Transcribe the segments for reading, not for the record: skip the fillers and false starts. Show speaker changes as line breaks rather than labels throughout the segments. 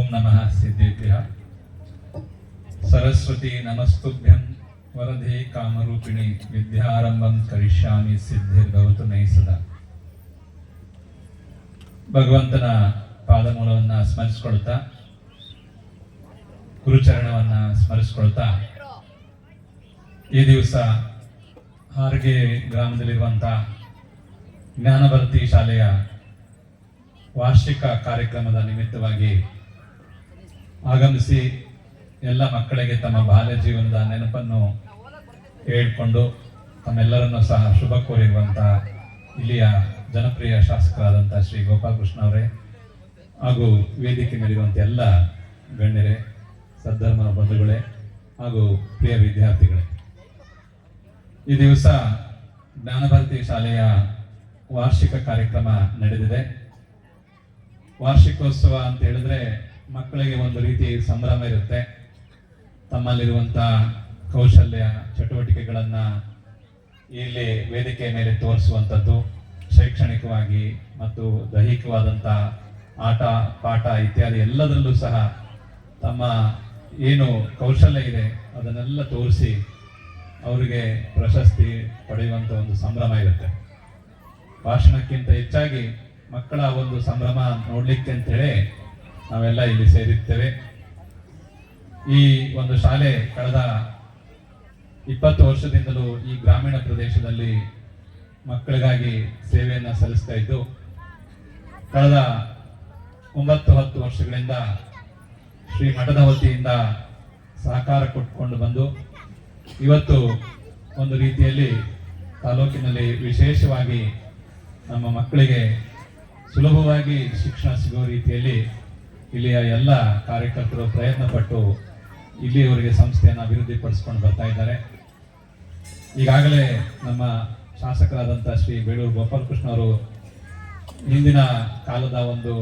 ಓಂ ನಮಃ ಸಿದ್ಧೇಭ್ಯ. ಸರಸ್ವತಿ ನಮಸ್ತುಭ್ಯಂ ವರದೆ ಕಾಮರೂಪಿಣಿ ವಿದ್ಯಾರಂಭಂ ಕರಿಷ್ಯಾಮಿ ಸಿದ್ಧಿರ್ಭವತು ಮೈ ಸದಾ. ಭಗವಂತನ ಪಾದಮೂಲವನ್ನ ಸ್ಮರಿಸ್ಕೊಳ್ತಾ, ಗುರುಚರಣವನ್ನ ಸ್ಮರಿಸ್ಕೊಳ್ತಾ, ಈ ದಿವಸ ಹಾರ್ಗೆ ಗ್ರಾಮದಲ್ಲಿರುವಂತಹ ಜ್ಞಾನಭಾರತಿ ಶಾಲೆಯ ವಾರ್ಷಿಕ ಕಾರ್ಯಕ್ರಮದ ನಿಮಿತ್ತವಾಗಿ ಆಗಮಿಸಿ ಎಲ್ಲ ಮಕ್ಕಳಿಗೆ ತಮ್ಮ ಬಾಲ್ಯ ಜೀವನದ ನೆನಪನ್ನು ಹೇಳಿಕೊಂಡು ತಮ್ಮೆಲ್ಲರನ್ನು ಸಹ ಶುಭ ಕೋರಿರುವಂತಹ ಇಲ್ಲಿಯ ಜನಪ್ರಿಯ ಶಾಸಕರಾದಂತಹ ಶ್ರೀ ಗೋಪಾಲಕೃಷ್ಣ ಅವರೇ ಹಾಗೂ ವೇದಿಕೆ ಮೇಲಿರುವಂಥ ಎಲ್ಲ ಗಣ್ಯರೇ, ಸದ್ಧರ್ಮ ಬಂಧುಗಳೇ ಹಾಗೂ ಪ್ರಿಯ ವಿದ್ಯಾರ್ಥಿಗಳೇ, ಈ ದಿವಸ ಜ್ಞಾನಭಾರತಿ ಶಾಲೆಯ ವಾರ್ಷಿಕ ಕಾರ್ಯಕ್ರಮ ನಡೆದಿದೆ. ವಾರ್ಷಿಕೋತ್ಸವ ಅಂತ ಹೇಳಿದ್ರೆ ಮಕ್ಕಳಿಗೆ ಒಂದು ರೀತಿ ಸಂಭ್ರಮ ಇರುತ್ತೆ. ತಮ್ಮಲ್ಲಿರುವಂತಹ ಕೌಶಲ್ಯ ಚಟುವಟಿಕೆಗಳನ್ನ ಇಲ್ಲಿ ವೇದಿಕೆ ಮೇಲೆ ತೋರಿಸುವಂಥದ್ದು, ಶೈಕ್ಷಣಿಕವಾಗಿ ಮತ್ತು ದೈಹಿಕವಾದಂಥ ಆಟ ಪಾಠ ಇತ್ಯಾದಿ ಎಲ್ಲದರಲ್ಲೂ ಸಹ ತಮ್ಮ ಏನು ಕೌಶಲ್ಯ ಇದೆ ಅದನ್ನೆಲ್ಲ ತೋರಿಸಿ ಅವರಿಗೆ ಪ್ರಶಸ್ತಿ ಪಡೆಯುವಂಥ ಒಂದು ಸಂಭ್ರಮ ಇರುತ್ತೆ. ಭಾಷಣಕ್ಕಿಂತ ಹೆಚ್ಚಾಗಿ ಮಕ್ಕಳ ಒಂದು ಸಂಭ್ರಮ ನೋಡ್ಲಿಕ್ಕೆ ಅಂತೇಳಿ ನಾವೆಲ್ಲ ಇಲ್ಲಿ ಸೇರಿರ್ತೇವೆ. ಈ ಒಂದು ಶಾಲೆ ಕಳೆದ 20 ವರ್ಷದಿಂದಲೂ ಈ ಗ್ರಾಮೀಣ ಪ್ರದೇಶದಲ್ಲಿ ಮಕ್ಕಳಿಗಾಗಿ ಸೇವೆಯನ್ನ ಸಲ್ಲಿಸ್ತಾ ಇದ್ದು, ಕಳೆದ 9-10 ವರ್ಷಗಳಿಂದ ಶ್ರೀ ಮಠದ ವತಿಯಿಂದ ಸಹಕಾರ ಕೊಟ್ಕೊಂಡು ಬಂದು ಇವತ್ತು ಒಂದು ರೀತಿಯಲ್ಲಿ ತಾಲೂಕಿನಲ್ಲಿ ವಿಶೇಷವಾಗಿ ನಮ್ಮ ಮಕ್ಕಳಿಗೆ ಸುಲಭವಾಗಿ ಶಿಕ್ಷಣ ಸಿಗುವ ರೀತಿಯಲ್ಲಿ ಇಲ್ಲಿಯ ಎಲ್ಲ ಕಾರ್ಯಕರ್ತರು ಪ್ರಯತ್ನ ಪಟ್ಟು ಇಲ್ಲಿಯವರೆಗೆ ಸಂಸ್ಥೆಯನ್ನು ಅಭಿವೃದ್ಧಿಪಡಿಸ್ಕೊಂಡು ಬರ್ತಾ ಇದ್ದಾರೆ. ಈಗಾಗಲೇ ನಮ್ಮ ಶಾಸಕರಾದಂಥ ಶ್ರೀ ಬೇಳೂರು ಗೋಪಾಲಕೃಷ್ಣ ಅವರು ಹಿಂದಿನ ಕಾಲದ ಒಂದು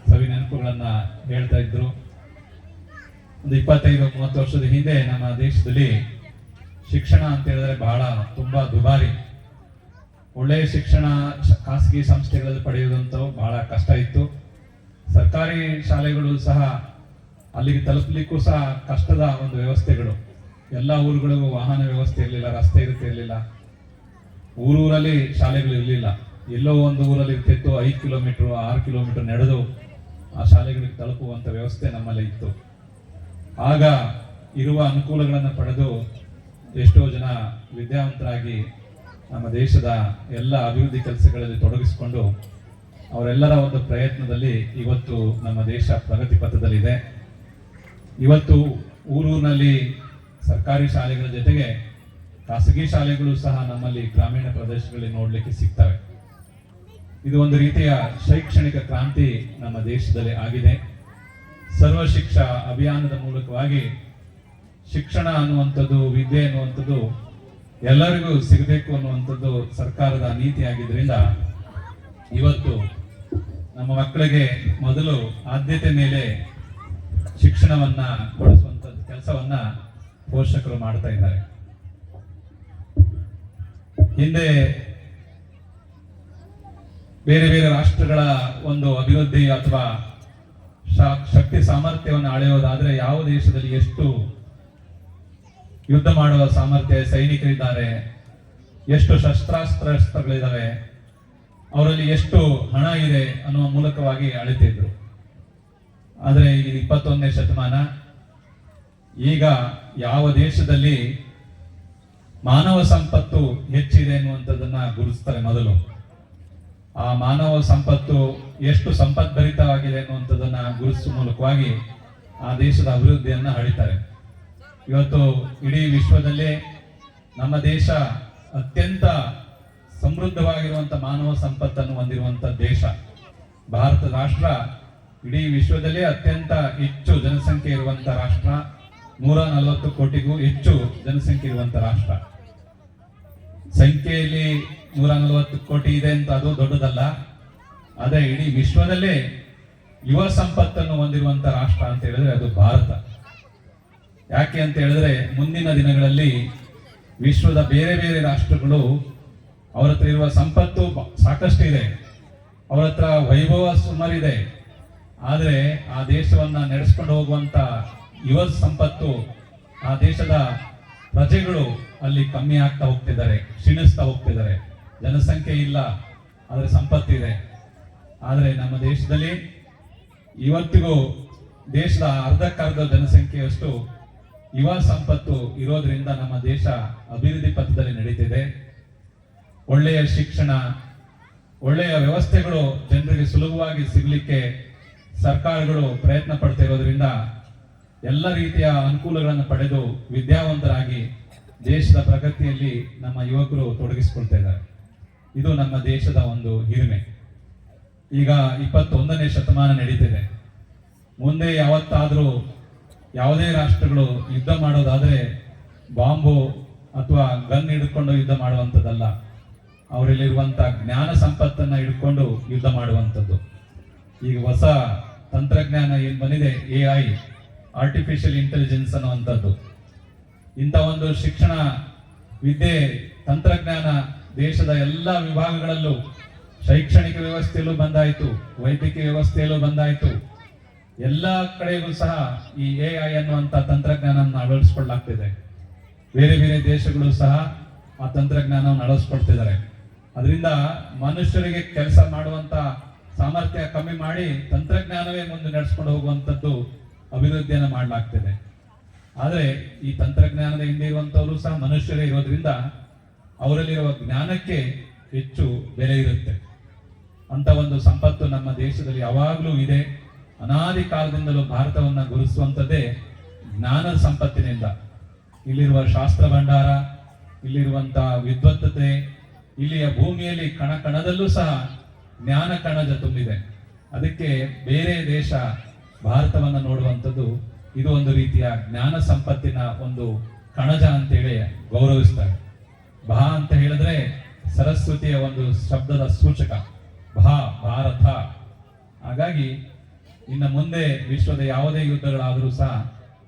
ಸವಿ ನೆನಪುಗಳನ್ನ ಹೇಳ್ತಾ ಇದ್ರು. ಒಂದು 25-30 ವರ್ಷದ ಹಿಂದೆ ನಮ್ಮ ದೇಶದಲ್ಲಿ ಶಿಕ್ಷಣ ಅಂತ ಹೇಳಿದ್ರೆ ಬಹಳ ತುಂಬಾ ದುಬಾರಿ. ಒಳ್ಳೆಯ ಶಿಕ್ಷಣ ಖಾಸಗಿ ಸಂಸ್ಥೆಗಳಲ್ಲಿ ಪಡೆಯುವುದಂತೂ ಬಹಳ ಕಷ್ಟ ಇತ್ತು. ಸರ್ಕಾರಿ ಶಾಲೆಗಳು ಸಹ ಅಲ್ಲಿಗೆ ತಲುಪಲಿಕ್ಕೂ ಸಹ ಕಷ್ಟದ ಒಂದು ವ್ಯವಸ್ಥೆಗಳು. ಎಲ್ಲ ಊರುಗಳಿಗೂ ವಾಹನ ವ್ಯವಸ್ಥೆ ಇರಲಿಲ್ಲ, ರಸ್ತೆ ಇರ್ತಿರ್ಲಿಲ್ಲ, ಊರೂರಲ್ಲಿ ಶಾಲೆಗಳು ಇರಲಿಲ್ಲ. ಎಲ್ಲೋ ಒಂದು ಊರಲ್ಲಿ ಇರ್ತಿತ್ತು 5 ಕಿಲೋಮೀಟರ್ 6 ಕಿಲೋಮೀಟರ್ ನಡೆದು ಆ ಶಾಲೆಗಳಿಗೆ ತಲುಪುವಂತ ವ್ಯವಸ್ಥೆ ನಮ್ಮಲ್ಲಿ ಇತ್ತು. ಆಗ ಇರುವ ಅನುಕೂಲಗಳನ್ನು ಪಡೆದು ಎಷ್ಟೋ ಜನ ವಿದ್ಯಾವಂತರಾಗಿ ನಮ್ಮ ದೇಶದ ಎಲ್ಲ ಅಭಿವೃದ್ಧಿ ಕೆಲಸಗಳಲ್ಲಿ ತೊಡಗಿಸಿಕೊಂಡು ಅವರೆಲ್ಲರ ಒಂದು ಪ್ರಯತ್ನದಲ್ಲಿ ಇವತ್ತು ನಮ್ಮ ದೇಶ ಪ್ರಗತಿ ಪಥದಲ್ಲಿದೆ. ಇವತ್ತು ಊರೂರಿನಲ್ಲಿ ಸರ್ಕಾರಿ ಶಾಲೆಗಳ ಜೊತೆಗೆ ಖಾಸಗಿ ಶಾಲೆಗಳು ಸಹ ನಮ್ಮಲ್ಲಿ ಗ್ರಾಮೀಣ ಪ್ರದೇಶಗಳಲ್ಲಿ ನೋಡ್ಲಿಕ್ಕೆ ಸಿಗ್ತವೆ. ಇದು ಒಂದು ರೀತಿಯ ಶೈಕ್ಷಣಿಕ ಕ್ರಾಂತಿ ನಮ್ಮ ದೇಶದಲ್ಲಿ ಆಗಿದೆ. ಸರ್ವ ಶಿಕ್ಷಾ ಅಭಿಯಾನದ ಮೂಲಕವಾಗಿ ಶಿಕ್ಷಣ ಅನ್ನುವಂಥದ್ದು, ವಿದ್ಯೆ ಅನ್ನುವಂಥದ್ದು ಎಲ್ಲರಿಗೂ ಸಿಗಬೇಕು ಅನ್ನುವಂಥದ್ದು ಸರ್ಕಾರದ ನೀತಿ ಆಗಿದ್ರಿಂದ ಇವತ್ತು ನಮ್ಮ ಮಕ್ಕಳಿಗೆ ಮೊದಲು ಆದ್ಯತೆ ಮೇಲೆ ಶಿಕ್ಷಣವನ್ನ ಕೊಡಿಸುವಂಥದ್ದು ಕೆಲಸವನ್ನ ಪೋಷಕರು ಮಾಡ್ತಾ ಇದ್ದಾರೆ. ಹಿಂದೆ ಬೇರೆ ಬೇರೆ ರಾಷ್ಟ್ರಗಳ ಒಂದು ಅಭಿವೃದ್ಧಿ ಅಥವಾ ಶಕ್ತಿ ಸಾಮರ್ಥ್ಯವನ್ನು ಅಳೆಯೋದಾದ್ರೆ ಯಾವ ದೇಶದಲ್ಲಿ ಎಷ್ಟು ಯುದ್ಧ ಮಾಡುವ ಸಾಮರ್ಥ್ಯ ಸೈನಿಕರಿದ್ದಾರೆ, ಎಷ್ಟು ಶಸ್ತ್ರಾಸ್ತ್ರಗಳಿದ್ದಾವೆ, ಅವರಲ್ಲಿ ಎಷ್ಟು ಹಣ ಇದೆ ಅನ್ನುವ ಮೂಲಕವಾಗಿ ಅಳಿತಿದ್ರು. ಆದರೆ ಈಗ 21ನೇ ಶತಮಾನ, ಈಗ ಯಾವ ದೇಶದಲ್ಲಿ ಮಾನವ ಸಂಪತ್ತು ಹೆಚ್ಚಿದೆ ಅನ್ನುವಂಥದ್ದನ್ನ ಗುರುತಿಸ್ತಾರೆ. ಮೊದಲು ಆ ಮಾನವ ಸಂಪತ್ತು ಎಷ್ಟು ಸಂಪದ್ಭರಿತವಾಗಿದೆ ಅನ್ನುವಂಥದ್ದನ್ನ ಗುರುತಿಸುವ ಮೂಲಕವಾಗಿ ಆ ದೇಶದ ಅಭಿವೃದ್ಧಿಯನ್ನ ಅಳಿತಾರೆ. ಇವತ್ತು ಇಡೀ ವಿಶ್ವದಲ್ಲೇ ನಮ್ಮ ದೇಶ ಅತ್ಯಂತ ಸಮೃದ್ಧವಾಗಿರುವಂತ ಮಾನವ ಸಂಪತ್ತನ್ನು ಹೊಂದಿರುವಂತ ದೇಶ. ಭಾರತ ರಾಷ್ಟ್ರ ಇಡೀ ವಿಶ್ವದಲ್ಲೇ ಅತ್ಯಂತ ಹೆಚ್ಚು ಜನಸಂಖ್ಯೆ ಇರುವಂತ ರಾಷ್ಟ್ರ. 140 ಕೋಟಿಗೂ ಹೆಚ್ಚು ಜನಸಂಖ್ಯೆ ಇರುವಂತ ರಾಷ್ಟ್ರ. ಸಂಖ್ಯೆಯಲ್ಲಿ 140 ಕೋಟಿ ಇದೆ ಅಂತ ಅದು ದೊಡ್ಡದಲ್ಲ, ಆದ್ರೆ ಇಡೀ ವಿಶ್ವದಲ್ಲೇ ಯುವ ಸಂಪತ್ತನ್ನು ಹೊಂದಿರುವಂತ ರಾಷ್ಟ್ರ ಅಂತ ಹೇಳಿದ್ರೆ ಅದು ಭಾರತ. ಯಾಕೆ ಅಂತ ಹೇಳಿದ್ರೆ ಮುಂದಿನ ದಿನಗಳಲ್ಲಿ ವಿಶ್ವದ ಬೇರೆ ಬೇರೆ ರಾಷ್ಟ್ರಗಳು ಅವರ ಹತ್ರ ಇರುವ ಸಂಪತ್ತು ಸಾಕಷ್ಟು ಇದೆ, ಅವರ ಹತ್ರ ವೈಭವ ಸುಮಾರಿದೆ, ಆದರೆ ಆ ದೇಶವನ್ನ ನಡೆಸ್ಕೊಂಡು ಹೋಗುವಂತ ಯುವ ಸಂಪತ್ತು, ಆ ದೇಶದ ಪ್ರಜೆಗಳು ಅಲ್ಲಿ ಕಮ್ಮಿ ಆಗ್ತಾ ಹೋಗ್ತಿದ್ದಾರೆ, ಕ್ಷೀಣಿಸ್ತಾ ಹೋಗ್ತಿದ್ದಾರೆ. ಜನಸಂಖ್ಯೆ ಇಲ್ಲ, ಆದರೆ ಸಂಪತ್ತಿದೆ. ಆದರೆ ನಮ್ಮ ದೇಶದಲ್ಲಿ ಇವತ್ತಿಗೂ ದೇಶದ ಅರ್ಧಕ್ಕರ್ಧ ಜನಸಂಖ್ಯೆಯಷ್ಟು ಯುವ ಸಂಪತ್ತು ಇರೋದ್ರಿಂದ ನಮ್ಮ ದೇಶ ಅಭಿವೃದ್ಧಿ ಪಥದಲ್ಲಿ ನಡೀತಿದೆ. ಒಳ್ಳೆಯ ಶಿಕ್ಷಣ, ಒಳ್ಳೆಯ ವ್ಯವಸ್ಥೆಗಳು ಜನರಿಗೆ ಸುಲಭವಾಗಿ ಸಿಗಲಿಕ್ಕೆ ಸರ್ಕಾರಗಳು ಪ್ರಯತ್ನ ಪಡ್ತಾ ಇರೋದ್ರಿಂದ ಎಲ್ಲ ರೀತಿಯ ಅನುಕೂಲಗಳನ್ನು ಪಡೆದು ವಿದ್ಯಾವಂತರಾಗಿ ದೇಶದ ಪ್ರಗತಿಯಲ್ಲಿ ನಮ್ಮ ಯುವಕರು ತೊಡಗಿಸಿಕೊಳ್ತಾ ಇದ್ದಾರೆ. ಇದು ನಮ್ಮ ದೇಶದ ಒಂದು ಹಿರಿಮೆ. ಈಗ 21ನೇ ಶತಮಾನ ನಡೀತಿದೆ. ಮುಂದೆ ಯಾವತ್ತಾದರೂ ಯಾವುದೇ ರಾಷ್ಟ್ರಗಳು ಯುದ್ಧ ಮಾಡೋದಾದ್ರೆ ಬಾಂಬು ಅಥವಾ ಗನ್ ಹಿಡ್ಕೊಂಡು ಯುದ್ಧ ಮಾಡುವಂಥದ್ದಲ್ಲ, ಅವರಲ್ಲಿರುವಂತ ಜ್ಞಾನ ಸಂಪತ್ತನ್ನ ಹಿಡ್ಕೊಂಡು ಯುದ್ಧ ಮಾಡುವಂಥದ್ದು. ಈಗ ಹೊಸ ತಂತ್ರಜ್ಞಾನ ಏನ್ ಬಂದಿದೆ, AI, ಆರ್ಟಿಫಿಷಿಯಲ್ ಇಂಟೆಲಿಜೆನ್ಸ್ ಅನ್ನುವಂಥದ್ದು. ಇಂಥ ಒಂದು ಶಿಕ್ಷಣ, ವಿದ್ಯೆ, ತಂತ್ರಜ್ಞಾನ ದೇಶದ ಎಲ್ಲ ವಿಭಾಗಗಳಲ್ಲೂ, ಶೈಕ್ಷಣಿಕ ವ್ಯವಸ್ಥೆಯಲ್ಲೂ ಬಂದಾಯಿತು, ವೈದ್ಯಕೀಯ ವ್ಯವಸ್ಥೆಯಲ್ಲೂ ಬಂದಾಯಿತು. ಎಲ್ಲ ಕಡೆಗೂ ಸಹ ಈ AI ಅನ್ನುವಂಥ ತಂತ್ರಜ್ಞಾನವನ್ನು ಅಳವಡಿಸಿಕೊಳ್ಳಲಾಗ್ತಿದೆ. ಬೇರೆ ಬೇರೆ ದೇಶಗಳು ಸಹ ಆ ತಂತ್ರಜ್ಞಾನವನ್ನು ಅಳವಡಿಸ್ಕೊಳ್ತಿದ್ದಾರೆ. ಅದರಿಂದ ಮನುಷ್ಯರಿಗೆ ಕೆಲಸ ಮಾಡುವಂತ ಸಾಮರ್ಥ್ಯ ಕಮ್ಮಿ ಮಾಡಿ ತಂತ್ರಜ್ಞಾನವೇ ಮುಂದೆ ನಡೆಸ್ಕೊಂಡು ಹೋಗುವಂಥದ್ದು ಅಭಿವೃದ್ಧಿಯನ್ನು ಮಾಡಲಾಗ್ತಿದೆ. ಆದರೆ ಈ ತಂತ್ರಜ್ಞಾನದ ಹಿಂದೆ ಇರುವಂತವರು ಸಹ ಮನುಷ್ಯರೇ ಇರೋದ್ರಿಂದ ಅವರಲ್ಲಿರುವ ಜ್ಞಾನಕ್ಕೆ ಹೆಚ್ಚು ಬೆಲೆ ಇರುತ್ತೆ. ಅಂತ ಒಂದು ಸಂಪತ್ತು ನಮ್ಮ ದೇಶದಲ್ಲಿ ಯಾವಾಗಲೂ ಇದೆ. ಅನಾದಿ ಕಾಲದಿಂದಲೂ ಭಾರತವನ್ನ ಗುರುತಿಸುವಂಥದ್ದೇ ಜ್ಞಾನದ ಸಂಪತ್ತಿನಿಂದ. ಇಲ್ಲಿರುವ ಶಾಸ್ತ್ರ ಭಂಡಾರ, ಇಲ್ಲಿರುವಂತಹ ವಿದ್ವತ್ತತೆ, ಇಲ್ಲಿಯ ಭೂಮಿಯಲ್ಲಿ ಕಣ ಕಣದಲ್ಲೂ ಸಹ ಜ್ಞಾನ ಕಣಜ ತುಂಬಿದೆ. ಅದಕ್ಕೆ ಬೇರೆ ದೇಶ ಭಾರತವನ್ನ ನೋಡುವಂಥದ್ದು ಇದು ಒಂದು ರೀತಿಯ ಜ್ಞಾನ ಸಂಪತ್ತಿನ ಒಂದು ಕಣಜ ಅಂತೇಳಿ ಗೌರವಿಸ್ತಾರೆ. ಭಾ ಅಂತ ಹೇಳಿದ್ರೆ ಸರಸ್ವತಿಯ ಒಂದು ಶಬ್ದದ ಸೂಚಕ, ಭಾ ಭಾರತ. ಹಾಗಾಗಿ ಇನ್ನು ಮುಂದೆ ವಿಶ್ವದ ಯಾವುದೇ ಯುದ್ಧಗಳಾದರೂ ಸಹ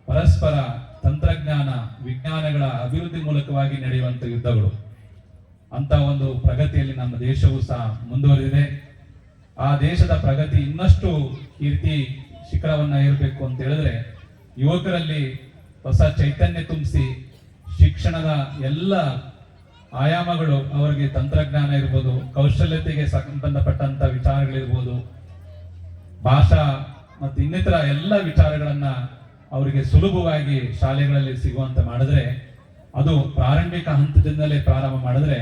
ಪರಸ್ಪರ ತಂತ್ರಜ್ಞಾನ, ವಿಜ್ಞಾನಗಳ ಅಭಿವೃದ್ಧಿ ಮೂಲಕವಾಗಿ ನಡೆಯುವಂತ ಯುದ್ಧಗಳು. ಅಂತ ಒಂದು ಪ್ರಗತಿಯಲ್ಲಿ ನಮ್ಮ ದೇಶವು ಸಹ ಮುಂದುವರೆದಿದೆ. ಆ ದೇಶದ ಪ್ರಗತಿ ಇನ್ನಷ್ಟು ಕೀರ್ತಿ ಶಿಖರವನ್ನ ಏರಬೇಕು ಅಂತ ಹೇಳಿದ್ರೆ ಯುವಕರಲ್ಲಿ ಹೊಸ ಚೈತನ್ಯ ತುಂಬಿಸಿ ಶಿಕ್ಷಣದ ಎಲ್ಲ ಆಯಾಮಗಳು, ಅವರಿಗೆ ತಂತ್ರಜ್ಞಾನ ಇರ್ಬೋದು, ಕೌಶಲ್ಯತೆಗೆ ಸಂಬಂಧಪಟ್ಟಂತ ವಿಚಾರಗಳಿರ್ಬೋದು, ಭಾಷಾ ಮತ್ತು ಇನ್ನಿತರ ಎಲ್ಲ ವಿಚಾರಗಳನ್ನ ಅವರಿಗೆ ಸುಲಭವಾಗಿ ಶಾಲೆಗಳಲ್ಲಿ ಸಿಗುವಂತೆ ಮಾಡಿದ್ರೆ, ಅದು ಪ್ರಾರಂಭಿಕ ಹಂತದಿಂದಲೇ ಪ್ರಾರಂಭ ಮಾಡಿದ್ರೆ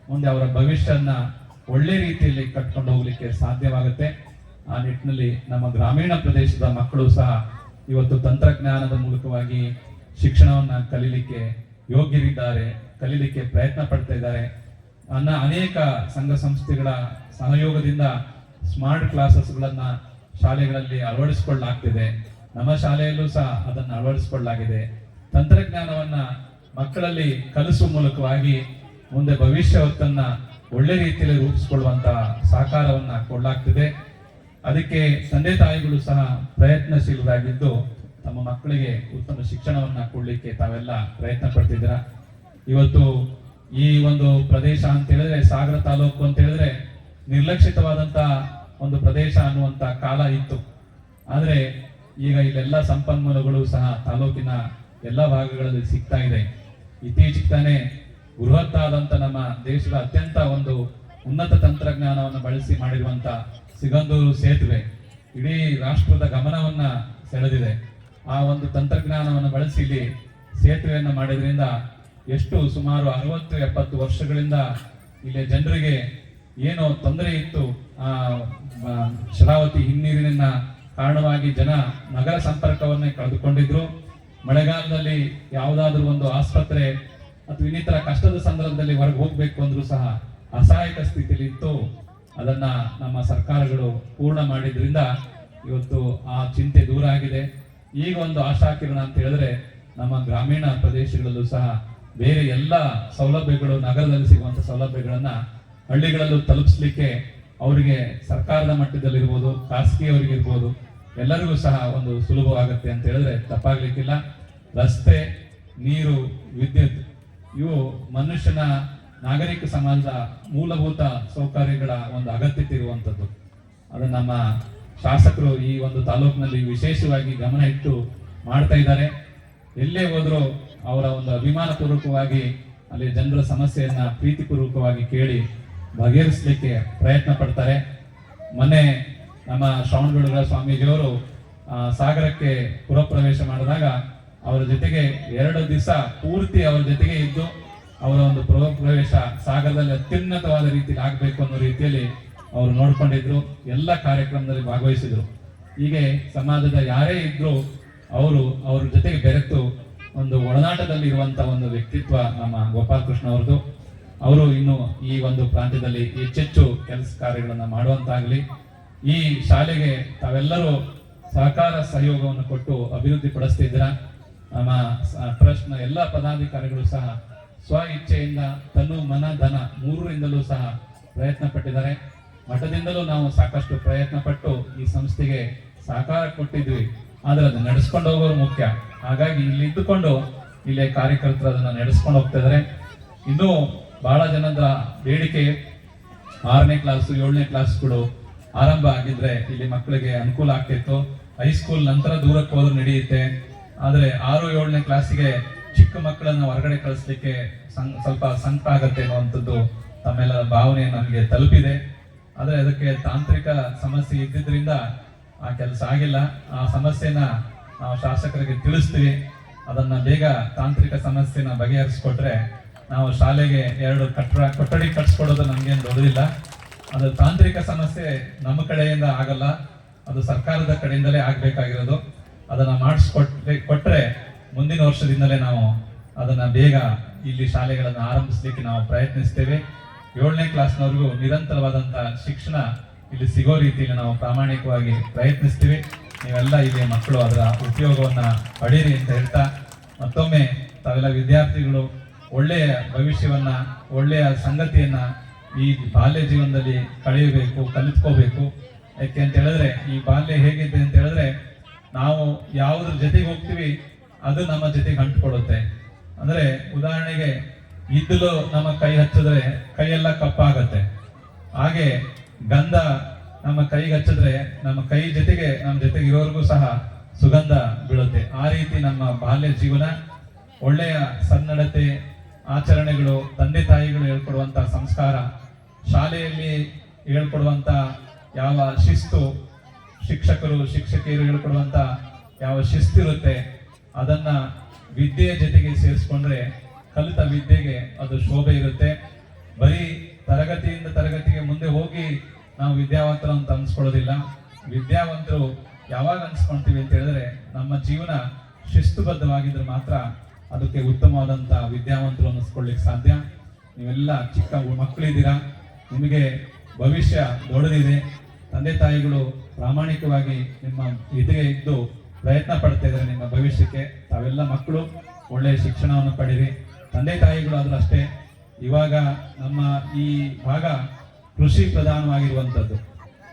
ಮುಂದೆ ಅವರ ಭವಿಷ್ಯನ ಒಳ್ಳೆ ರೀತಿಯಲ್ಲಿ ಕಟ್ಕೊಂಡು ಹೋಗ್ಲಿಕ್ಕೆ ಸಾಧ್ಯವಾಗುತ್ತೆ. ಆ ನಿಟ್ಟಿನಲ್ಲಿ ನಮ್ಮ ಗ್ರಾಮೀಣ ಪ್ರದೇಶದ ಮಕ್ಕಳು ಸಹ ಇವತ್ತು ತಂತ್ರಜ್ಞಾನದ ಮೂಲಕವಾಗಿ ಶಿಕ್ಷಣವನ್ನ ಕಲೀಲಿಕ್ಕೆ ಯೋಗ್ಯರಿದ್ದಾರೆ, ಕಲೀಲಿಕ್ಕೆ ಪ್ರಯತ್ನ ಪಡ್ತಾ ಇದ್ದಾರೆ. ಅನೇಕ ಸಂಘ ಸಂಸ್ಥೆಗಳ ಸಹಯೋಗದಿಂದ ಸ್ಮಾರ್ಟ್ ಕ್ಲಾಸಸ್ಗಳನ್ನ ಶಾಲೆಗಳಲ್ಲಿ ಅಳವಡಿಸಿಕೊಳ್ಳಲಾಗ್ತಿದೆ. ನಮ್ಮ ಶಾಲೆಯಲ್ಲೂ ಸಹ ಅದನ್ನು ಅಳವಡಿಸಿಕೊಳ್ಳಲಾಗಿದೆ. ತಂತ್ರಜ್ಞಾನವನ್ನ ಮಕ್ಕಳಲ್ಲಿ ಕಲಿಸುವ ಮೂಲಕವಾಗಿ ಮುಂದೆ ಭವಿಷ್ಯವತ್ತನ್ನ ಒಳ್ಳೆ ರೀತಿಯಲ್ಲಿ ರೂಪಿಸಿಕೊಳ್ಳುವಂತ ಸಹಕಾರವನ್ನ ಕೊಡಲಾಗ್ತಿದೆ. ಅದಕ್ಕೆ ತಂದೆ ತಾಯಿಗಳು ಸಹ ಪ್ರಯತ್ನಶೀಲರಾಗಿದ್ದು ತಮ್ಮ ಮಕ್ಕಳಿಗೆ ಉತ್ತಮ ಶಿಕ್ಷಣವನ್ನ ಕೊಡ್ಲಿಕ್ಕೆ ತಾವೆಲ್ಲ ಪ್ರಯತ್ನ ಪಡ್ತಿದ್ದೀರಾ. ಇವತ್ತು ಈ ಒಂದು ಪ್ರದೇಶ ಅಂತ ಹೇಳಿದ್ರೆ, ಸಾಗರ ತಾಲೂಕು ಅಂತ ಹೇಳಿದ್ರೆ ನಿರ್ಲಕ್ಷಿತವಾದಂತ ಒಂದು ಪ್ರದೇಶ ಅನ್ನುವಂತ ಕಾಲ ಇತ್ತು. ಆದ್ರೆ ಈಗ ಇಲ್ಲೆಲ್ಲ ಸಂಪನ್ಮೂಲಗಳು ಸಹ ತಾಲೂಕಿನ ಎಲ್ಲ ಭಾಗಗಳಲ್ಲಿ ಸಿಗ್ತಾ ಇದೆ. ಇತ್ತೀಚೆಗೆ ತಾನೇ ಬೃಹತ್ತಾದಂತ ನಮ್ಮ ದೇಶದ ಅತ್ಯಂತ ಒಂದು ಉನ್ನತ ತಂತ್ರಜ್ಞಾನವನ್ನು ಬಳಸಿ ಮಾಡಿರುವಂತ ಸಿಗಂದೂರು ಸೇತುವೆ ಇಡೀ ರಾಷ್ಟ್ರದ ಗಮನವನ್ನ ಸೆಳೆದಿದೆ. ಆ ಒಂದು ತಂತ್ರಜ್ಞಾನವನ್ನು ಬಳಸಿ ಇಲ್ಲಿ ಸೇತುವೆಯನ್ನು ಮಾಡಿದ್ರಿಂದ ಎಷ್ಟು ಸುಮಾರು 60-70 ವರ್ಷಗಳಿಂದ ಇಲ್ಲಿ ಜನರಿಗೆ ಏನೋ ತೊಂದರೆ ಇತ್ತು, ಆ ಶರಾವತಿ ಹಿನ್ನೀರಿನ ಕಾರಣವಾಗಿ ಜನ ನಗರ ಸಂಪರ್ಕವನ್ನೇ ಕಳೆದುಕೊಂಡಿದ್ರು. ಮಳೆಗಾಲದಲ್ಲಿ ಯಾವುದಾದ್ರೂ ಒಂದು ಆಸ್ಪತ್ರೆ ಅಥವಾ ಇನ್ನಿತರ ಕಷ್ಟದ ಸಂದರ್ಭದಲ್ಲಿ ಹೊರಗೆ ಹೋಗ್ಬೇಕು ಅಂದ್ರೂ ಸಹ ಅಸಹಾಯಕ ಸ್ಥಿತಿಯಲ್ಲಿ ಇತ್ತು. ಅದನ್ನ ನಮ್ಮ ಸರ್ಕಾರಗಳು ಪೂರ್ಣ ಮಾಡಿದ್ರಿಂದ ಇವತ್ತು ಆ ಚಿಂತೆ ದೂರ ಆಗಿದೆ. ಈಗ ಒಂದು ಆಶಾಕಿರಣ ಅಂತ ಹೇಳಿದ್ರೆ ನಮ್ಮ ಗ್ರಾಮೀಣ ಪ್ರದೇಶಗಳಲ್ಲೂ ಸಹ ಬೇರೆ ಎಲ್ಲ ಸೌಲಭ್ಯಗಳು, ನಗರದಲ್ಲಿ ಸಿಗುವಂತ ಸೌಲಭ್ಯಗಳನ್ನ ಹಳ್ಳಿಗಳಲ್ಲೂ ತಲುಪಿಸ್ಲಿಕ್ಕೆ ಅವರಿಗೆ ಸರ್ಕಾರದ ಮಟ್ಟದಲ್ಲಿರ್ಬೋದು, ಖಾಸಗಿಯವರಿಗಿರ್ಬೋದು, ಎಲ್ಲರಿಗೂ ಸಹ ಒಂದು ಸುಲಭವಾಗುತ್ತೆ ಅಂತ ಹೇಳಿದ್ರೆ ತಪ್ಪಾಗ್ಲಿಕ್ಕಿಲ್ಲ. ರಸ್ತೆ, ನೀರು, ವಿದ್ಯುತ್ ಇವು ಮನುಷ್ಯನ ನಾಗರಿಕ ಸಮಾಜದ ಮೂಲಭೂತ ಸೌಕರ್ಯಗಳ ಒಂದು ಅಗತ್ಯತೆ ಇರುವಂಥದ್ದು. ಅದು ನಮ್ಮ ಶಾಸಕರು ಈ ಒಂದು ತಾಲೂಕಿನಲ್ಲಿ ವಿಶೇಷವಾಗಿ ಗಮನ ಇಟ್ಟು ಮಾಡ್ತಾ ಇದ್ದಾರೆ. ಎಲ್ಲೇ ಹೋದ್ರು ಅವರ ಒಂದು ಅಭಿಮಾನ ಪೂರ್ವಕವಾಗಿ ಅಲ್ಲಿ ಜನರ ಸಮಸ್ಯೆಯನ್ನ ಪ್ರೀತಿಪೂರ್ವಕವಾಗಿ ಕೇಳಿ ಬಗೆಹರಿಸಲಿಕ್ಕೆ ಪ್ರಯತ್ನ ಪಡ್ತಾರೆ. ಮೊನ್ನೆ ನಮ್ಮ ಶ್ರವಣಬೆಳಗೊಳ ಸ್ವಾಮೀಜಿಯವರು ಸಾಗರಕ್ಕೆ ಪುರಪ್ರವೇಶ ಮಾಡಿದಾಗ ಅವರ ಜೊತೆಗೆ 2 ದಿವಸ ಪೂರ್ತಿ ಅವರ ಜೊತೆಗೆ ಇದ್ದು ಅವರ ಒಂದು ಪುರಪ್ರವೇಶ ಸಾಗರದಲ್ಲಿ ಅತ್ಯುನ್ನತವಾದ ರೀತಿಯಲ್ಲಿ ಆಗಬೇಕು ಅನ್ನೋ ರೀತಿಯಲ್ಲಿ ಅವರು ನೋಡ್ಕೊಂಡಿದ್ರು. ಎಲ್ಲ ಕಾರ್ಯಕ್ರಮದಲ್ಲಿ ಭಾಗವಹಿಸಿದ್ರು. ಹೀಗೆ ಸಮಾಜದ ಯಾರೇ ಇದ್ರು ಅವ್ರ ಜೊತೆಗೆ ಬೆರೆತು ಒಂದು ಒಡನಾಟದಲ್ಲಿ ಇರುವಂತಹ ಒಂದು ವ್ಯಕ್ತಿತ್ವ ನಮ್ಮ ಗೋಪಾಲಕೃಷ್ಣ ಅವ್ರದ್ದು. ಅವರು ಇನ್ನು ಈ ಒಂದು ಪ್ರಾಂತ್ಯದಲ್ಲಿ ಹೆಚ್ಚೆಚ್ಚು ಕೆಲಸ ಕಾರ್ಯಗಳನ್ನ ಮಾಡುವಂತಾಗಲಿ. ಈ ಶಾಲೆಗೆ ತಾವೆಲ್ಲರೂ ಸಹಕಾರ ಸಹಯೋಗವನ್ನು ಕೊಟ್ಟು ಅಭಿವೃದ್ಧಿ ಪಡಿಸ್ತಿದ್ದೀರಾ. ನಮ್ಮ ಟ್ರಸ್ಟ್ನ ಎಲ್ಲ ಪದಾಧಿಕಾರಿಗಳು ಸಹ ಸ್ವ ಇಚ್ಛೆಯಿಂದ ತನು ಮನ ಧನ 3ರಿಂದಲೂ ಸಹ ಪ್ರಯತ್ನ ಪಟ್ಟಿದ್ದಾರೆ. ಮಠದಿಂದಲೂ ನಾವು ಸಾಕಷ್ಟು ಪ್ರಯತ್ನ ಪಟ್ಟು ಈ ಸಂಸ್ಥೆಗೆ ಸಹಕಾರ ಕೊಟ್ಟಿದ್ವಿ. ಆದ್ರೆ ಅದು ನಡೆಸ್ಕೊಂಡು ಹೋಗೋರು ಮುಖ್ಯ. ಹಾಗಾಗಿ ಇಲ್ಲಿ ಇದ್ದುಕೊಂಡು ಇಲ್ಲೇ ಕಾರ್ಯಕರ್ತರು ಅದನ್ನ ನಡೆಸ್ಕೊಂಡು ಹೋಗ್ತಾ ಇದ್ದಾರೆ. ಇನ್ನೂ ಬಹಳ ಜನದ ಬೇಡಿಕೆ 6ನೇ ಕ್ಲಾಸ್ 7ನೇ ಕ್ಲಾಸ್ಗಳು ಆರಂಭ ಆಗಿದ್ರೆ ಇಲ್ಲಿ ಮಕ್ಕಳಿಗೆ ಅನುಕೂಲ ಆಗ್ತಿತ್ತು. ಹೈಸ್ಕೂಲ್ ನಂತರ ದೂರಕ್ಕೆ ಹೋದ್ರು ನಡೆಯುತ್ತೆ. ಆದ್ರೆ 6, 7ನೇ ಕ್ಲಾಸಿಗೆ ಚಿಕ್ಕ ಮಕ್ಕಳನ್ನ ಹೊರಗಡೆ ಕಳಿಸ್ಲಿಕ್ಕೆ ಸ್ವಲ್ಪ ಸಂಕಟ ಆಗತ್ತೆ ಅನ್ನುವಂಥದ್ದು ತಮ್ಮೆಲ್ಲರ ಭಾವನೆ ನಮಗೆ ತಲುಪಿದೆ. ಆದ್ರೆ ಅದಕ್ಕೆ ತಾಂತ್ರಿಕ ಸಮಸ್ಯೆ ಇದ್ದಿದ್ರಿಂದ ಆ ಕೆಲಸ ಆಗಿಲ್ಲ. ಆ ಸಮಸ್ಯೆನ ನಾವು ಶಾಸಕರಿಗೆ ತಿಳಿಸ್ತೀವಿ. ಅದನ್ನ ಬೇಗ ತಾಂತ್ರಿಕ ಸಮಸ್ಯೆನ ಬಗೆಹರಿಸ್ಕೊಟ್ರೆ ನಾವು ಶಾಲೆಗೆ 2 ಕೊಠಡಿ ಕಟ್ಸ್ಕೊಡೋದು ನಮ್ಗೇನು ದೊಡ್ಡದಿಲ್ಲ. ಅದು ತಾಂತ್ರಿಕ ಸಮಸ್ಯೆ ನಮ್ಮ ಕಡೆಯಿಂದ ಆಗಲ್ಲ, ಅದು ಸರ್ಕಾರದ ಕಡೆಯಿಂದಲೇ ಆಗ್ಬೇಕಾಗಿರೋದು. ಅದನ್ನ ಕೊಟ್ರೆ ಮುಂದಿನ ವರ್ಷದಿಂದಲೇ ನಾವು ಅದನ್ನ ಬೇಗ ಇಲ್ಲಿ ಶಾಲೆಗಳನ್ನು ಆರಂಭಿಸ್ಲಿಕ್ಕೆ ನಾವು ಪ್ರಯತ್ನಿಸ್ತೇವೆ. 7ನೇ ಕ್ಲಾಸ್ನವರೆಗೂ ನಿರಂತರವಾದಂತಹ ಶಿಕ್ಷಣ ಇಲ್ಲಿ ಸಿಗೋ ರೀತಿಯಲ್ಲಿ ನಾವು ಪ್ರಾಮಾಣಿಕವಾಗಿ ಪ್ರಯತ್ನಿಸ್ತೀವಿ. ನೀವೆಲ್ಲ ಇಲ್ಲಿ ಮಕ್ಕಳು ಅದರ ಉಪಯೋಗವನ್ನ ಪಡೀರಿ ಅಂತ ಹೇಳ್ತಾ, ಮತ್ತೊಮ್ಮೆ ತಾವೆಲ್ಲ ವಿದ್ಯಾರ್ಥಿಗಳು ಒಳ್ಳೆಯ ಭವಿಷ್ಯವನ್ನ ಒಳ್ಳೆಯ ಸಂಗತಿಯನ್ನ ಈ ಬಾಲ್ಯ ಜೀವನದಲ್ಲಿ ಕಲಿತ್ಕೋಬೇಕು. ಯಾಕೆ ಅಂತ ಹೇಳಿದ್ರೆ ಈ ಬಾಲ್ಯ ಹೇಗಿದೆ ಅಂತ ಹೇಳಿದ್ರೆ ನಾವು ಯಾವುದ್ರ ಜೊತೆಗೆ ಹೋಗ್ತೀವಿ ಅದು ನಮ್ಮ ಜೊತೆಗೆ ಅಂಟ್ಕೊಡುತ್ತೆ. ಅಂದ್ರೆ ಉದಾಹರಣೆಗೆ ಇದ್ದಲು ನಮ್ಮ ಕೈ ಹಚ್ಚಿದ್ರೆ ಕೈಯೆಲ್ಲ ಕಪ್ಪಾಗತ್ತೆ. ಹಾಗೆ ಗಂಧ ನಮ್ಮ ಕೈಗೆ ಹಚ್ಚಿದ್ರೆ ನಮ್ಮ ಕೈ ಜೊತೆಗೆ ನಮ್ಮ ಜೊತೆಗೆ ಇರೋರ್ಗೂ ಸಹ ಸುಗಂಧ ಬೀಳುತ್ತೆ. ಆ ರೀತಿ ನಮ್ಮ ಬಾಲ್ಯ ಜೀವನ ಒಳ್ಳೆಯ ಸನ್ನಡತೆ ಆಚರಣೆಗಳು, ತಂದೆ ತಾಯಿಗಳು ಹೇಳ್ಕೊಡುವಂತ ಸಂಸ್ಕಾರ, ಶಾಲೆಯಲ್ಲಿ ಹೇಳ್ಕೊಡುವಂತ ಯಾವ ಶಿಸ್ತು, ಶಿಕ್ಷಕರು ಶಿಕ್ಷಕಿಯರು ಹೇಳ್ಕೊಡುವಂತ ಯಾವ ಶಿಸ್ತಿರುತ್ತೆ ಅದನ್ನ ವಿದ್ಯೆಯ ಜೊತೆಗೆ ಸೇರಿಸ್ಕೊಂಡ್ರೆ ಕಲಿತ ವಿದ್ಯೆಗೆ ಅದು ಶೋಭೆ ಇರುತ್ತೆ. ಬರೀ ತರಗತಿಯಿಂದ ತರಗತಿಗೆ ಮುಂದೆ ಹೋಗಿ ನಾವು ವಿದ್ಯಾವಂತರು ಅಂತ ಅನ್ಸ್ಕೊಳ್ಳೋದಿಲ್ಲ. ವಿದ್ಯಾವಂತರು ಯಾವಾಗ ಅನ್ಸ್ಕೊಂತೀವಿ ಅಂತ ಹೇಳಿದ್ರೆ ನಮ್ಮ ಜೀವನ ಶಿಸ್ತುಬದ್ಧವಾಗಿದ್ರೆ ಮಾತ್ರ ಅದಕ್ಕೆ ಉತ್ತಮವಾದಂತ ವಿದ್ಯಾವಂತರು ಅನ್ನಿಸ್ಕೊಳ್ಳಿಕ್ಕೆ ಸಾಧ್ಯ. ನೀವೆಲ್ಲ ಚಿಕ್ಕ ಮಕ್ಕಳಿದ್ದೀರಾ, ನಿಮಗೆ ಭವಿಷ್ಯ ದೊಡ್ಡದಿದೆ. ತಂದೆ ತಾಯಿಗಳು ಪ್ರಾಮಾಣಿಕವಾಗಿ ನಿಮ್ಮ ಎದುರಿಗೆ ಇದ್ದು ಪ್ರಯತ್ನ ಪಡ್ತಾ ಇದ್ದಾರೆ ನಿಮ್ಮ ಭವಿಷ್ಯಕ್ಕೆ. ತಾವೆಲ್ಲ ಮಕ್ಕಳು ಒಳ್ಳೆಯ ಶಿಕ್ಷಣವನ್ನು ಪಡೀರಿ. ತಂದೆ ತಾಯಿಗಳು ಆದ್ರೂ ಅಷ್ಟೇ. ಇವಾಗ ನಮ್ಮ ಈ ಭಾಗ ಕೃಷಿ ಪ್ರಧಾನವಾಗಿರುವಂಥದ್ದು.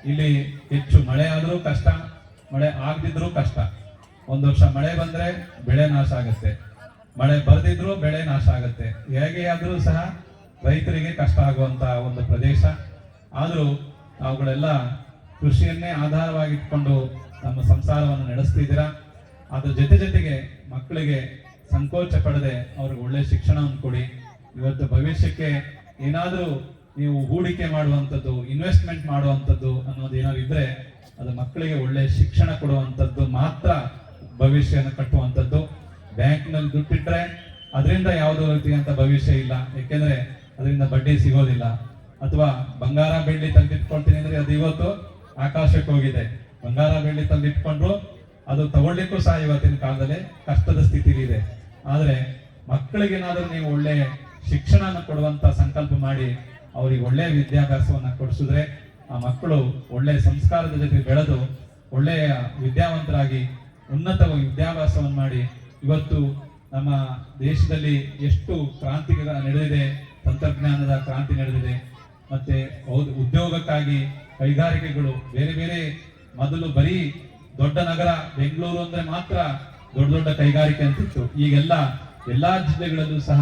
ಇಲ್ಲಿ ಹೆಚ್ಚು ಮಳೆ ಆದರೂ ಕಷ್ಟ, ಮಳೆ ಆಗದಿದ್ರೂ ಕಷ್ಟ. ಒಂದು ವರ್ಷ ಮಳೆ ಬಂದ್ರೆ ಬೆಳೆ ನಾಶ ಆಗುತ್ತೆ, ಮಳೆ ಬರದಿದ್ರೂ ಬೆಳೆ ನಾಶ ಆಗುತ್ತೆ. ಹೇಗೆ ಆದ್ರೂ ಸಹ ರೈತರಿಗೆ ಕಷ್ಟ ಆಗುವಂತ ಒಂದು ಪ್ರದೇಶ. ಆದ್ರೂ ಅವುಗಳೆಲ್ಲ ಕೃಷಿಯನ್ನೇ ಆಧಾರವಾಗಿಟ್ಕೊಂಡು ನಮ್ಮ ಸಂಸಾರವನ್ನು ನಡೆಸ್ತಿದ್ದೀರಾ. ಅದ್ರ ಜೊತೆಗೆ ಮಕ್ಕಳಿಗೆ ಸಂಕೋಚ ಪಡದೆ ಅವ್ರಿಗೆ ಒಳ್ಳೆ ಶಿಕ್ಷಣವನ್ನು ಕೊಡಿ. ಇವತ್ತು ಭವಿಷ್ಯಕ್ಕೆ ಏನಾದರೂ ನೀವು ಹೂಡಿಕೆ ಮಾಡುವಂಥದ್ದು, ಇನ್ವೆಸ್ಟ್ಮೆಂಟ್ ಮಾಡುವಂಥದ್ದು ಅನ್ನೋದು ಏನಾದ್ರು ಇದ್ರೆ ಅದು ಮಕ್ಕಳಿಗೆ ಒಳ್ಳೆ ಶಿಕ್ಷಣ ಕೊಡುವಂಥದ್ದು ಮಾತ್ರ ಭವಿಷ್ಯನ ಕಟ್ಟುವಂಥದ್ದು. ಬ್ಯಾಂಕ್ನಲ್ಲಿ ದುಡ್ಡಿಟ್ರೆ ಅದರಿಂದ ಯಾವುದೋ ರೀತಿಯಂತ ಭವಿಷ್ಯ ಇಲ್ಲ. ಯಾಕೆಂದ್ರೆ ಅದರಿಂದ ಬಡ್ಡಿ ಸಿಗೋದಿಲ್ಲ. ಅಥವಾ ಬಂಗಾರ ಬೆಳ್ಳಿ ತಂದಿಟ್ಕೊಳ್ತೀನಿ ಅಂದ್ರೆ ಅದು ಇವತ್ತು ಆಕಾಶಕ್ಕೆ ಹೋಗಿದೆ. ಬಂಗಾರ ಬೆಳ್ಳಿ ತಂದಿಟ್ಕೊಂಡ್ರು ಅದು ತಗೊಳ್ಳಿಕ್ಕೂ ಸಹ ಇವತ್ತಿನ ಕಾಲದಲ್ಲಿ ಕಷ್ಟದ ಸ್ಥಿತಿಲಿ ಇದೆ. ಆದ್ರೆ ಮಕ್ಕಳಿಗೇನಾದ್ರೂ ನೀವು ಒಳ್ಳೆ ಶಿಕ್ಷಣನ ಕೊಡುವಂತ ಸಂಕಲ್ಪ ಮಾಡಿ ಅವ್ರಿಗೆ ಒಳ್ಳೆ ವಿದ್ಯಾಭ್ಯಾಸವನ್ನ ಕೊಡಿಸಿದ್ರೆ ಆ ಮಕ್ಕಳು ಒಳ್ಳೆ ಸಂಸ್ಕಾರದ ಜೊತೆ ಬೆಳೆದು ಒಳ್ಳೆಯ ವಿದ್ಯಾವಂತರಾಗಿ ಉನ್ನತ ವಿದ್ಯಾಭ್ಯಾಸವನ್ನು ಮಾಡಿ ಇವತ್ತು ನಮ್ಮ ದೇಶದಲ್ಲಿ ಎಷ್ಟು ಕ್ರಾಂತಿಗಳ ನಡೆದಿದೆ, ತಂತ್ರಜ್ಞಾನದ ಕ್ರಾಂತಿ ನಡೆದಿದೆ. ಮತ್ತೆ ಉದ್ಯೋಗಕ್ಕಾಗಿ ಕೈಗಾರಿಕೆಗಳು ಬೇರೆ ಬೇರೆ, ಮೊದಲು ಬರೀ ದೊಡ್ಡ ನಗರ ಬೆಂಗಳೂರು ಅಂದ್ರೆ ಮಾತ್ರ ದೊಡ್ಡ ದೊಡ್ಡ ಕೈಗಾರಿಕೆ ಅಂತಿತ್ತು. ಈಗೆಲ್ಲ ಎಲ್ಲಾ ಜಿಲ್ಲೆಗಳಲ್ಲೂ ಸಹ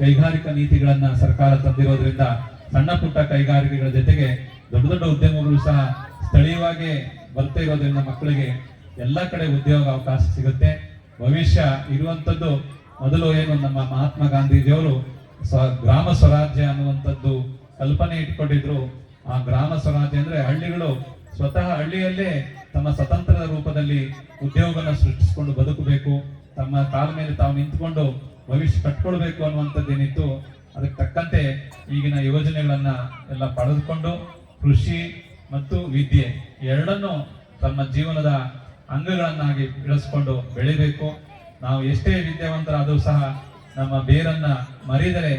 ಕೈಗಾರಿಕಾ ನೀತಿಗಳನ್ನ ಸರ್ಕಾರ ತಂದಿರೋದ್ರಿಂದ ಸಣ್ಣ ಪುಟ್ಟ ಕೈಗಾರಿಕೆಗಳ ಜೊತೆಗೆ ದೊಡ್ಡ ದೊಡ್ಡ ಉದ್ಯಮಗಳು ಸಹ ಸ್ಥಳೀಯವಾಗಿ ಬರ್ತಾ ಇರೋದ್ರಿಂದ ಮಕ್ಕಳಿಗೆ ಎಲ್ಲ ಕಡೆ ಉದ್ಯೋಗ ಅವಕಾಶ ಸಿಗುತ್ತೆ. ಭವಿಷ್ಯ ಇರುವಂತದ್ದು ಮೊದಲು ಏನು ನಮ್ಮ ಮಹಾತ್ಮ ಗಾಂಧೀಜಿಯವರು ಗ್ರಾಮ ಸ್ವರಾಜ್ಯ ಅನ್ನುವಂಥದ್ದು ಕಲ್ಪನೆ ಇಟ್ಕೊಂಡಿದ್ರು. ಆ ಗ್ರಾಮ ಸ್ವರಾಜ್ಯ ಅಂದ್ರೆ ಹಳ್ಳಿಗಳು ಸ್ವತಃ ಹಳ್ಳಿಯಲ್ಲೇ ತಮ್ಮ ಸ್ವತಂತ್ರದ ರೂಪದಲ್ಲಿ ಉದ್ಯೋಗನ ಸೃಷ್ಟಿಸಿಕೊಂಡು ಬದುಕಬೇಕು, ತಮ್ಮ ಕಾಲ ಮೇಲೆ ತಾವು ನಿಂತ್ಕೊಂಡು ಭವಿಷ್ಯ ಕಟ್ಕೊಳ್ಬೇಕು ಅನ್ನುವಂಥದ್ದೇನಿತ್ತು. ಅದಕ್ಕೆ ತಕ್ಕಂತೆ ಈಗಿನ ಯೋಜನೆಗಳನ್ನ ಎಲ್ಲ ಪಡೆದುಕೊಂಡು ಕೃಷಿ ಮತ್ತು ವಿದ್ಯೆ ಎರಡನ್ನೂ ತಮ್ಮ ಜೀವನದ ಅಂಗಗಳನ್ನಾಗಿ ಬೆಳೆಸ್ಕೊಂಡು ಬೆಳಿಬೇಕು. ನಾವು ಎಷ್ಟೇ ವಿದ್ಯಾವಂತರಾದರೂ ಸಹ ನಮ್ಮ ಬೇರನ್ನ ಮರಿದರೆ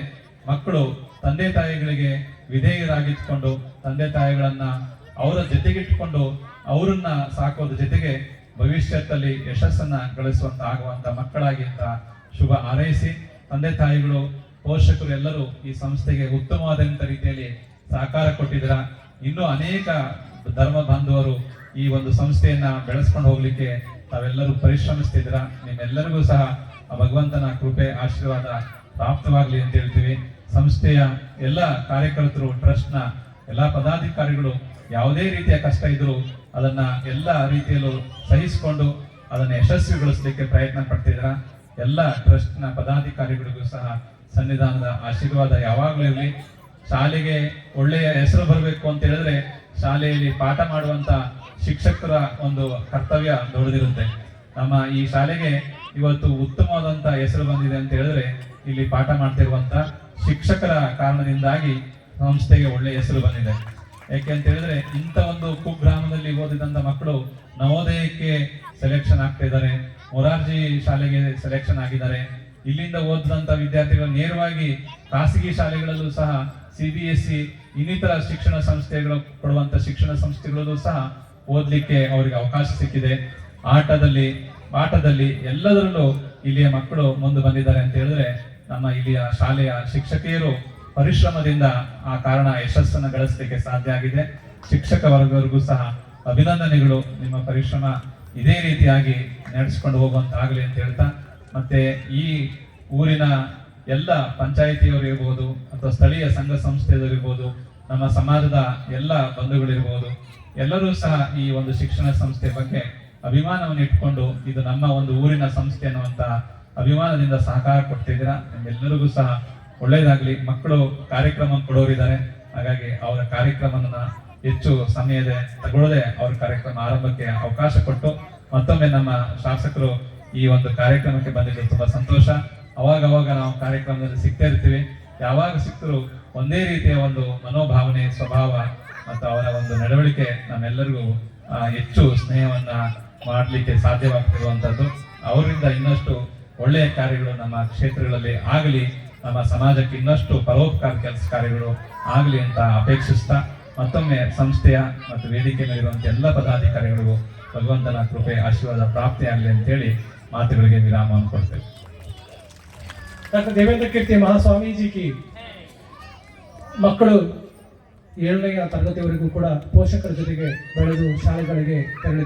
ಮಕ್ಕಳು ತಂದೆ ತಾಯಿಗಳಿಗೆ ವಿಧೇಯರಾಗಿಟ್ಕೊಂಡು ತಂದೆ ತಾಯಿಗಳನ್ನ ಅವರ ಜೊತೆಗಿಟ್ಕೊಂಡು ಅವರನ್ನ ಸಾಕೋದ್ರ ಜೊತೆಗೆ ಭವಿಷ್ಯದಲ್ಲಿ ಯಶಸ್ಸನ್ನ ಗಳಿಸುವಂತ ಆಗುವಂತ ಮಕ್ಕಳಾಗಿ ಅಂತ ಶುಭ ಹಾರೈಸಿ, ತಂದೆ ತಾಯಿಗಳು ಪೋಷಕರು ಎಲ್ಲರೂ ಈ ಸಂಸ್ಥೆಗೆ ಉತ್ತಮವಾದಂತ ರೀತಿಯಲ್ಲಿ ಸಹಕಾರ ಕೊಟ್ಟಿದ್ದೀರ. ಇನ್ನೂ ಅನೇಕ ಧರ್ಮ ಬಾಂಧವರು ಈ ಒಂದು ಸಂಸ್ಥೆಯನ್ನ ಬೆಳೆಸ್ಕೊಂಡು ಹೋಗ್ಲಿಕ್ಕೆ ತಾವೆಲ್ಲರೂ ಪರಿಶ್ರಮಿಸ್ತಿದ್ದೀರಾ. ನಿಮ್ಮೆಲ್ಲರಿಗೂ ಸಹ ಆ ಭಗವಂತನ ಕೃಪೆ ಆಶೀರ್ವಾದ ಪ್ರಾಪ್ತವಾಗ್ಲಿ ಅಂತ ಹೇಳ್ತೀವಿ. ಸಂಸ್ಥೆಯ ಎಲ್ಲ ಕಾರ್ಯಕರ್ತರು, ಟ್ರಸ್ಟ್ ನ ಎಲ್ಲ ಪದಾಧಿಕಾರಿಗಳು ಯಾವುದೇ ರೀತಿಯ ಕಷ್ಟ ಇದ್ರು ಅದನ್ನ ಎಲ್ಲ ರೀತಿಯಲ್ಲೂ ಸಹಿಸಿಕೊಂಡು ಅದನ್ನ ಯಶಸ್ವಿಗೊಳಿಸಲಿಕ್ಕೆ ಪ್ರಯತ್ನ ಪಡ್ತಿದ್ರ. ಎಲ್ಲ ಟ್ರಸ್ಟ್ ನ ಪದಾಧಿಕಾರಿಗಳಿಗೂ ಸಹ ಸನ್ನಿಧಾನದ ಆಶೀರ್ವಾದ ಯಾವಾಗಲೂ ಇರಲಿ. ಶಾಲೆಗೆ ಒಳ್ಳೆಯ ಹೆಸರು ಬರಬೇಕು ಅಂತ ಹೇಳಿದ್ರೆ ಶಾಲೆಯಲ್ಲಿ ಪಾಠ ಮಾಡುವಂತ ಶಿಕ್ಷಕರ ಒಂದು ಕರ್ತವ್ಯ ದೊಡ್ಡದಿರುತ್ತೆ. ನಮ್ಮ ಈ ಶಾಲೆಗೆ ಇವತ್ತು ಉತ್ತಮವಾದಂತ ಹೆಸರು ಬಂದಿದೆ ಅಂತ ಹೇಳಿದ್ರೆ ಇಲ್ಲಿ ಪಾಠ ಮಾಡ್ತಿರುವಂತ ಶಿಕ್ಷಕರ ಕಾರಣದಿಂದಾಗಿ ಸಂಸ್ಥೆಗೆ ಒಳ್ಳೆ ಹೆಸರು ಬಂದಿದೆ. ಯಾಕೆ ಅಂತ ಹೇಳಿದ್ರೆ ಇಂಥ ಒಂದು ಕುಗ್ರಾಮದಲ್ಲಿ ಓದಿದಂತ ಮಕ್ಕಳು ನವೋದಯಕ್ಕೆ ಸೆಲೆಕ್ಷನ್ ಆಗ್ತಾ ಇದ್ದಾರೆ, ಮೊರಾರ್ಜಿ ಶಾಲೆಗೆ ಸೆಲೆಕ್ಷನ್ ಆಗಿದ್ದಾರೆ. ಇಲ್ಲಿಂದ ಓದಿದಂತ ವಿದ್ಯಾರ್ಥಿಗಳು ನೇರವಾಗಿ ಖಾಸಗಿ ಶಾಲೆಗಳಲ್ಲೂ ಸಹ CBSE ಇನ್ನಿತರ ಶಿಕ್ಷಣ ಸಂಸ್ಥೆಗಳು ಕೊಡುವಂತ ಶಿಕ್ಷಣ ಸಂಸ್ಥೆಗಳಲ್ಲೂ ಸಹ ಓದ್ಲಿಕ್ಕೆ ಅವರಿಗೆ ಅವಕಾಶ ಸಿಕ್ಕಿದೆ. ಪಾಠದಲ್ಲಿ ಎಲ್ಲದರಲ್ಲೂ ಇಲ್ಲಿಯ ಮಕ್ಕಳು ಮುಂದೆ ಬಂದಿದ್ದಾರೆ ಅಂತ ಹೇಳಿದ್ರೆ ನಮ್ಮ ಇಲ್ಲಿಯ ಶಾಲೆಯ ಶಿಕ್ಷಕಿಯರು ಪರಿಶ್ರಮದಿಂದ ಆ ಕಾರಣ ಯಶಸ್ಸನ್ನು ಗಳಿಸಲಿಕ್ಕೆ ಸಾಧ್ಯ ಆಗಿದೆ. ಶಿಕ್ಷಕ ವರ್ಗವರೆಗೂ ಸಹ ಅಭಿನಂದನೆಗಳು. ನಿಮ್ಮ ಪರಿಶ್ರಮ ಇದೇ ರೀತಿಯಾಗಿ ನಡೆಸಿಕೊಂಡು ಹೋಗುವಂತಾಗಲಿ ಅಂತ ಹೇಳ್ತಾ, ಮತ್ತೆ ಈ ಊರಿನ ಎಲ್ಲ ಪಂಚಾಯಿತಿಯವರು ಇರ್ಬೋದು ಅಥವಾ ಸ್ಥಳೀಯ ಸಂಘ ಸಂಸ್ಥೆಯವರು ಇರ್ಬೋದು, ನಮ್ಮ ಸಮಾಜದ ಎಲ್ಲ ಬಂಧುಗಳಿರ್ಬೋದು, ಎಲ್ಲರೂ ಸಹ ಈ ಒಂದು ಶಿಕ್ಷಣ ಸಂಸ್ಥೆ ಬಗ್ಗೆ ಅಭಿಮಾನವನ್ನು ಇಟ್ಕೊಂಡು ಇದು ನಮ್ಮ ಒಂದು ಊರಿನ ಸಂಸ್ಥೆ ಅನ್ನುವಂತ ಅಭಿಮಾನದಿಂದ ಸಹಕಾರ ಕೊಡ್ತಿದ್ದೀರಾ. ನಿಮ್ಮೆಲ್ಲರಿಗೂ ಸಹ ಒಳ್ಳೇದಾಗ್ಲಿ. ಮಕ್ಕಳು ಕಾರ್ಯಕ್ರಮ ಕೊಡೋರಿದ್ದಾರೆ, ಹಾಗಾಗಿ ಅವರ ಕಾರ್ಯಕ್ರಮವನ್ನ ಹೆಚ್ಚು ಸಮಯದ ತಗೊಳ್ಳದೆ ಅವ್ರ ಕಾರ್ಯಕ್ರಮ ಆರಂಭಕ್ಕೆ ಅವಕಾಶ ಕೊಟ್ಟು ಮತ್ತೊಮ್ಮೆ ನಮ್ಮ ಶಾಸಕರು ಈ ಒಂದು ಕಾರ್ಯಕ್ರಮಕ್ಕೆ ಬಂದಿದ್ದು ತುಂಬಾ ಸಂತೋಷ. ಅವಾಗ ನಾವು ಕಾರ್ಯಕ್ರಮದಲ್ಲಿ ಸಿಗ್ತಾ ಇರ್ತೀವಿ. ಯಾವಾಗ ಸಿಕ್ಕರು ಒಂದೇ ರೀತಿಯ ಒಂದು ಮನೋಭಾವನೆ, ಸ್ವಭಾವ ಮತ್ತು ಅವರ ಒಂದು ನಡವಳಿಕೆ ನಮ್ಮೆಲ್ಲರಿಗೂ ಹೆಚ್ಚು ಸ್ನೇಹವನ್ನ ಮಾಡಲಿಕ್ಕೆ ಸಾಧ್ಯವಾಗ್ತಿರುವಂತದ್ದು. ಅವರಿಂದ ಇನ್ನಷ್ಟು ಒಳ್ಳೆಯ ಕಾರ್ಯಗಳು ನಮ್ಮ ಕ್ಷೇತ್ರಗಳಲ್ಲಿ ಆಗಲಿ, ನಮ್ಮ ಸಮಾಜಕ್ಕೆ ಇನ್ನಷ್ಟು ಪರೋಪಕಾರ ಕೆಲಸ ಕಾರ್ಯಗಳು ಆಗಲಿ ಅಂತ ಅಪೇಕ್ಷಿಸ್ತಾ ಮತ್ತೊಮ್ಮೆ ಸಂಸ್ಥೆಯ ಮತ್ತು ವೇದಿಕೆ ಮೇಲಿರುವಂತ ಎಲ್ಲ ಪದಾಧಿಕಾರಿಗಳಿಗೂ ಭಗವಂತನ ಕೃಪೆ ಆಶೀರ್ವಾದ ಪ್ರಾಪ್ತಿ ಆಗಲಿ ಅಂತೇಳಿ ಮಾತುಗಳಿಗೆ ವಿರಾಮವನ್ನು ಕೊಡ್ತೇವೆ.
ಡಾಕ್ಟರ್ ದೇವೇಂದ್ರ ಕೀರ್ತಿ ಮಹಾಸ್ವಾಮೀಜಿಗೆ ಮಕ್ಕಳು 7ನೇ ತರಗತಿವರೆಗೂ ಕೂಡ ಪೋಷಕರ ಜೊತೆಗೆ ಬೆಳೆದು ಶಾಲೆಗಳಿಗೆ ತೆರಳಿದ್ದಾರೆ.